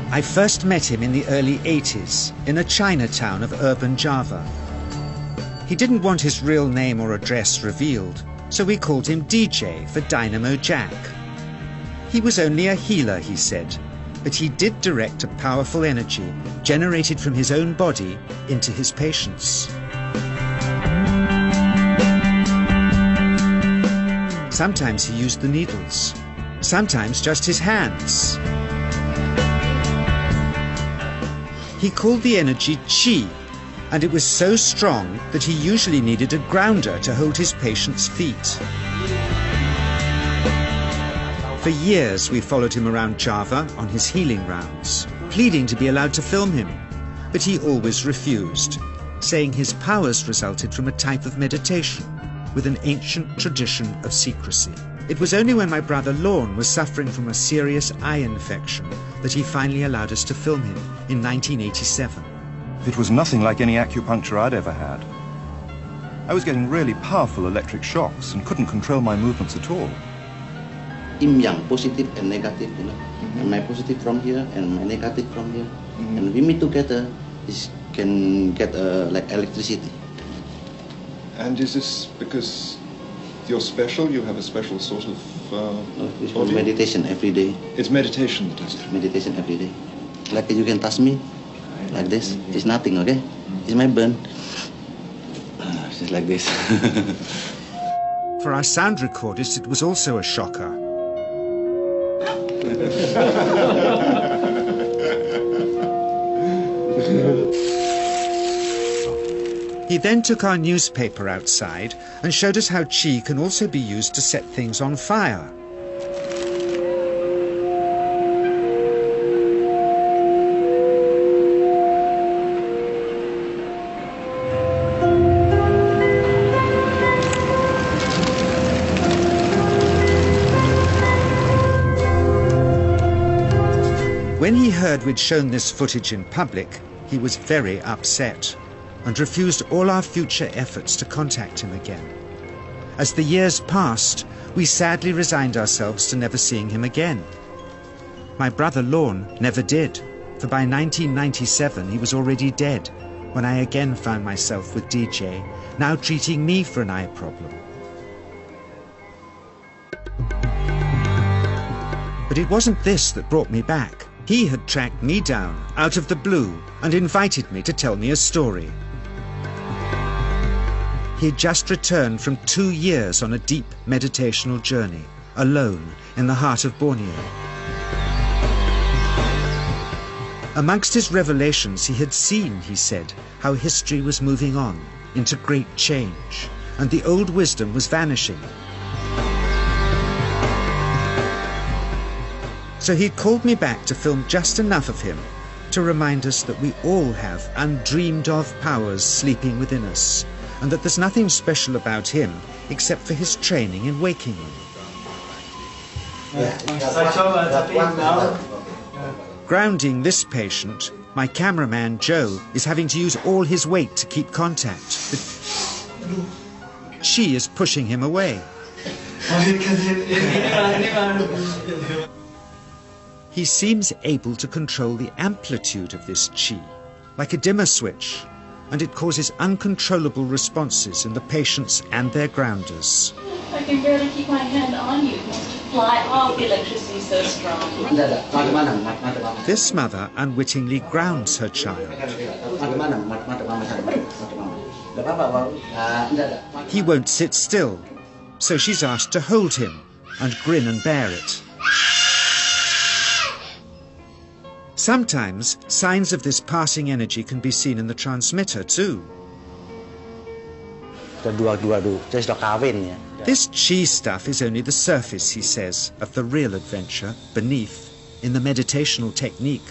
I first met him in the early 80s in a Chinatown of urban Java. He didn't want his real name or address revealed, so we called him DJ for Dynamo Jack. He was only a healer, he said, but he did direct a powerful energy generated from his own body into his patients. Sometimes he used the needles, sometimes just his hands. He called the energy chi, and it was so strong that he usually needed a grounder to hold his patients' feet. For years we followed him around Java on his healing rounds, pleading to be allowed to film him, but he always refused, saying his powers resulted from a type of meditation with an ancient tradition of secrecy. It was only when my brother Lorne was suffering from a serious eye infection that he finally allowed us to film him in 1987. It was nothing like any acupuncture I'd ever had. I was getting really powerful electric shocks and couldn't control my movements at all. Yin yang, positive and negative, you know. And my positive from here and my negative from here. And we meet together, it can get like electricity. And is this because you're special? You have a special sort of it's meditation every day. It's meditation that does it? Meditation every day. Like you can touch me, like this. It's nothing, okay? It's my burn. Just like this. For our sound recordist, it was also a shocker. He then took our newspaper outside and showed us how chi can also be used to set things on fire. When he heard we'd shown this footage in public, he was very upset and refused all our future efforts to contact him again. As the years passed, we sadly resigned ourselves to never seeing him again. My brother Lorne never did, for by 1997 he was already dead when I again found myself with DJ, now treating me for an eye problem. But it wasn't this that brought me back. He had tracked me down out of the blue and invited me to tell me a story. He had just returned from 2 years on a deep meditational journey, alone in the heart of Borneo. Amongst his revelations, he had seen, he said, how history was moving on into great change, and the old wisdom was vanishing. So he'd called me back to film just enough of him to remind us that we all have undreamed of powers sleeping within us, and that there's nothing special about him except for his training in waking them. Grounding this patient, my cameraman Joe is having to use all his weight to keep contact. But she is pushing him away. He seems able to control the amplitude of this chi, like a dimmer switch, and it causes uncontrollable responses in the patients and their grounders. I can barely keep my hand on you. It wants to fly off. The electricity is so strong. This mother unwittingly grounds her child. He won't sit still, so she's asked to hold him and grin and bear it. Sometimes signs of this passing energy can be seen in the transmitter too. This chi stuff is only the surface, he says, of the real adventure beneath, in the meditational technique,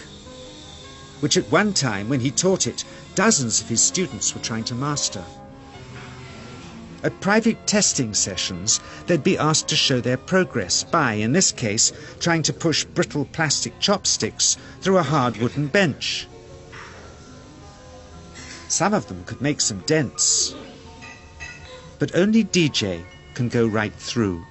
which at one time, when he taught it, dozens of his students were trying to master. At private testing sessions, they'd be asked to show their progress by, in this case, trying to push brittle plastic chopsticks through a hard wooden bench. Some of them could make some dents, but only DJ can go right through.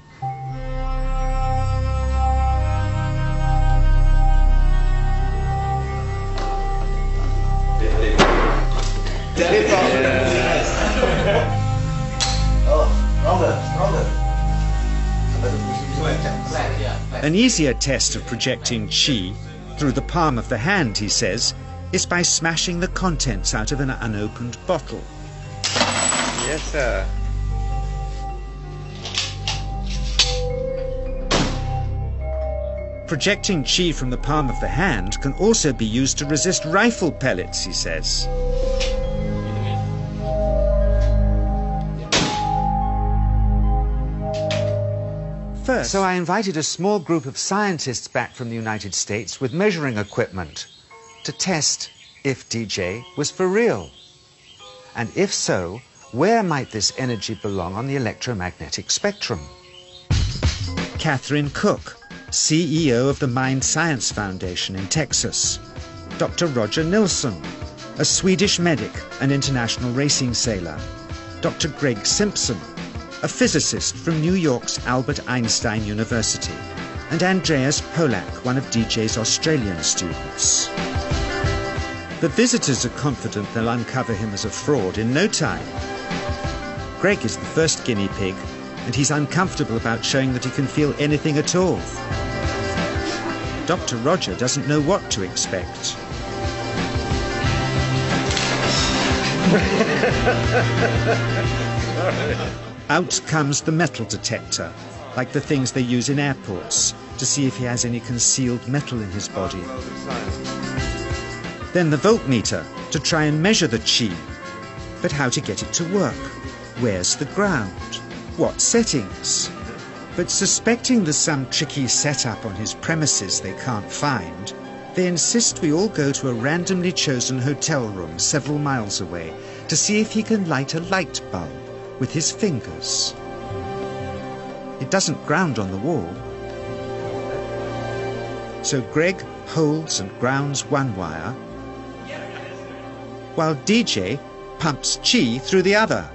An easier test of projecting qi through the palm of the hand, he says, is by smashing the contents out of an unopened bottle. Yes, sir. Projecting qi from the palm of the hand can also be used to resist rifle pellets, he says. First, so I invited a small group of scientists back from the United States with measuring equipment to test if DJ was for real. And if so, where might this energy belong on the electromagnetic spectrum? Catherine Cook, CEO of the Mind Science Foundation in Texas. Dr. Roger Nilsson, a Swedish medic and international racing sailor. Dr. Greg Simpson, a physicist from New York's Albert Einstein University. And Andreas Polak, one of DJ's Australian students. The visitors are confident they'll uncover him as a fraud in no time. Greg is the first guinea pig, and he's uncomfortable about showing that he can feel anything at all. Dr. Roger doesn't know what to expect. Out comes the metal detector, like the things they use in airports, to see if he has any concealed metal in his body. Then the voltmeter, to try and measure the qi. But how to get it to work? Where's the ground? What settings? But suspecting there's some tricky setup on his premises they can't find, they insist we all go to a randomly chosen hotel room several miles away to see if he can light a light bulb with his fingers. It doesn't ground on the wall. So Greg holds and grounds one wire, while DJ pumps qi through the other.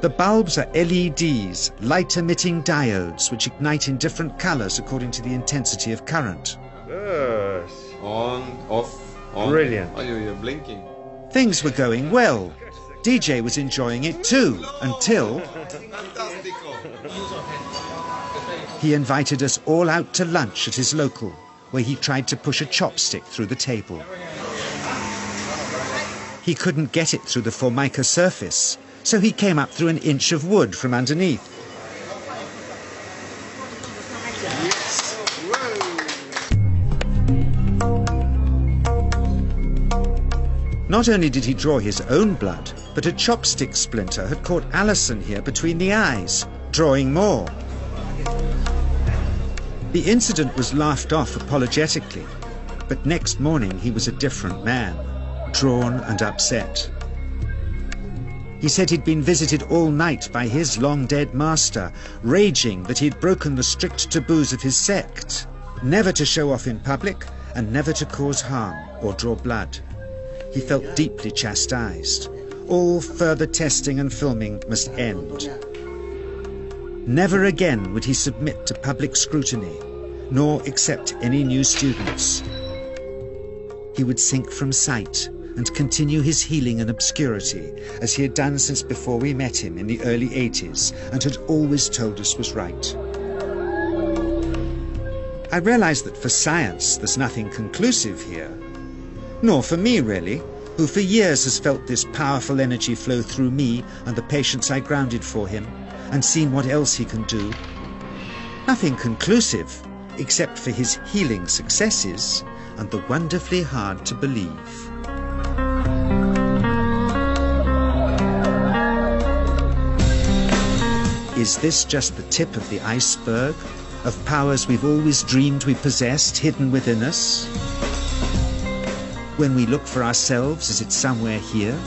The bulbs are LEDs, light-emitting diodes, which ignite in different colors according to the intensity of current. Yes. On, off, on. Brilliant. Oh, you're blinking. Things were going well. DJ was enjoying it too, until he invited us all out to lunch at his local, where he tried to push a chopstick through the table. He couldn't get it through the formica surface, so he came up through an inch of wood from underneath. Not only did he draw his own blood, but a chopstick splinter had caught Alison here between the eyes, drawing more. The incident was laughed off apologetically, but next morning he was a different man, drawn and upset. He said he'd been visited all night by his long-dead master, raging that he'd broken the strict taboos of his sect, never to show off in public and never to cause harm or draw blood. He felt deeply chastised. All further testing and filming must end. Never again would he submit to public scrutiny, nor accept any new students. He would sink from sight and continue his healing in obscurity, as he had done since before we met him in the early 80s and had always told us was right. I realized that for science there's nothing conclusive here. Nor for me, really, who for years has felt this powerful energy flow through me and the patients I grounded for him, and seen what else he can do. Nothing conclusive, except for his healing successes and the wonderfully hard to believe. Is this just the tip of the iceberg of powers we've always dreamed we possessed hidden within us? When we look for ourselves, is it somewhere here?